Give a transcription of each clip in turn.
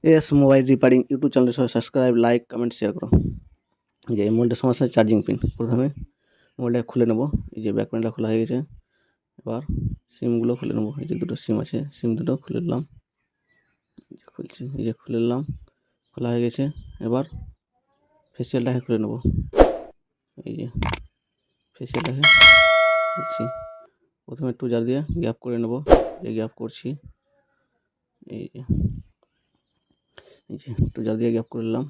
S mobile repairing YouTube চ্যানেলের সঙ্গে subscribe, like, comment, share করো। যে এই মোবাইলটার সমস্যা চার্জিং পিন। প্রথমে মোবাইলটা খুলে নেব। এই যে ব্যাক প্যানেলটা খোলা হয়ে গেছে। এবার সিমগুলো খুলে নেব। এই যে দুটো সিম আছে, সিম দুটো খুলে নিলাম। খুলছি, এই যে খুলে নিলাম, খোলা হয়ে গেছে। এবার ফেসিয়ালটাকে খুলে নেব। এই যে ফেসিয়ালটাকে খুলছি। প্রথমে একটু জার দিয়ে গ্যাপ করে নেব। এই গ্যাপ করছি। এই যে একটু জার দিয়ে গ্যাপ করে নিলাম।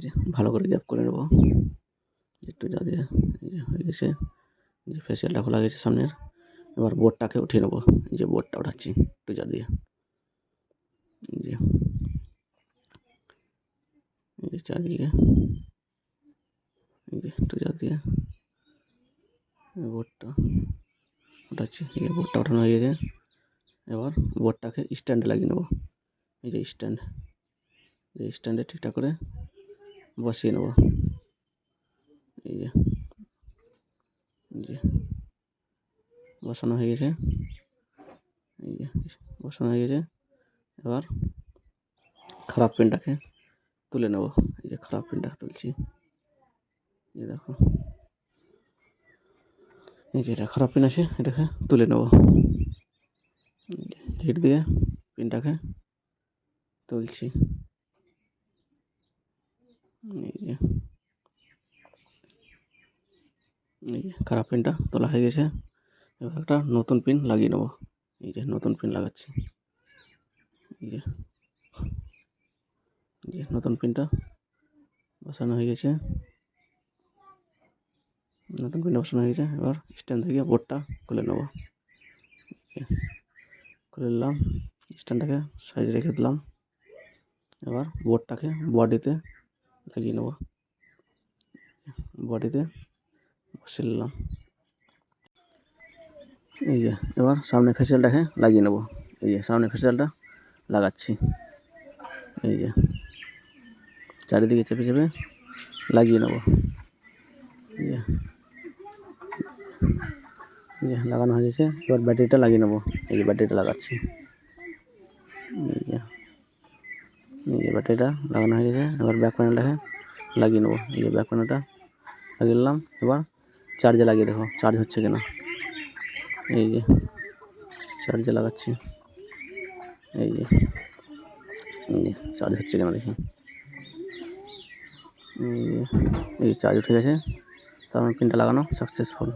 যে ভালো করে গ্যাপ করে নেব। একটু যা দিয়ে এই যে হয়ে গেছে। যে ফেসিয়ালটা খোলা গেছে সামনের। এবার বোর্ডটাকে উঠিয়ে নেব। এই যে বোর্ডটা উঠাচ্ছি একটু যা দিয়ে। যে এই যে চারদিকে এই যে একটু যা দিয়ে বোর্ডটা উঠাচ্ছি। এই যে বোর্ডটা ওঠানো হয়ে গেছে। এবার বোর্ডটাকে স্ট্যান্ডে লাগিয়ে নেব। এই যে স্ট্যান্ড, এই স্ট্যান্ডে ঠিকঠাক করে বসিয়ে নেব। এই যে বসানো হয়ে গেছে। এই যে বসানো হয়ে গেছে। এবার খারাপ পিনটাকে তুলে নেব। এই যে খারাপ পিনটা তুলছি। এই দেখো, এই যে এটা খারাপ পিন আছে, এটাকে তুলে নেব। হিট দিয়ে পিনটাকে তুলছি। এই যে খারাপ পিনটা তোলা হয়ে গেছে। এবার একটা নতুন পিন লাগিয়ে নেব। এই যে নতুন পিন লাগাচ্ছি। এই যে নতুন পিনটা বসানো হয়ে গেছে। নতুন পিনটা বসানো হয়ে গেছে। এবার স্ট্যান্ড থেকে বোর্ডটা খুলে নেব। খুলে নিলাম, স্ট্যান্ডটাকে সাইডে রেখে দিলাম। এবার বোর্ডটাকে বডিতে লাগিয়ে নেব। বডিতে বসিয়ে নিলাম। এই যে এবার সামনে ফেসিয়ালটাকে লাগিয়ে নেব। এই যে সামনে ফেসিয়ালটা লাগাচ্ছি। এই যে চারিদিকে চেপে চেপে লাগিয়ে নেব। এই যে লাগানো হয়ে গেছে। এবার ব্যাটারিটা লাগিয়ে নেব। এই যে ব্যাটারিটা লাগাচ্ছি। এই যে ব্যাটারিটা লাগানো হয়ে গেছে। এবার ব্যাক প্যানেলটাকে লাগিয়ে নেব। এই যে ব্যাক প্যানেলটা লাগিয়ে নিলাম। এবার চার্জে লাগিয়ে দেখো চার্জ হচ্ছে কিনা। এই যে চার্জে লাগাচ্ছি। এই যে চার্জ হচ্ছে কিনা দেখি। এই চার্জ উঠে গেছে, তার মানে পিনটা লাগানো সাকসেসফুল।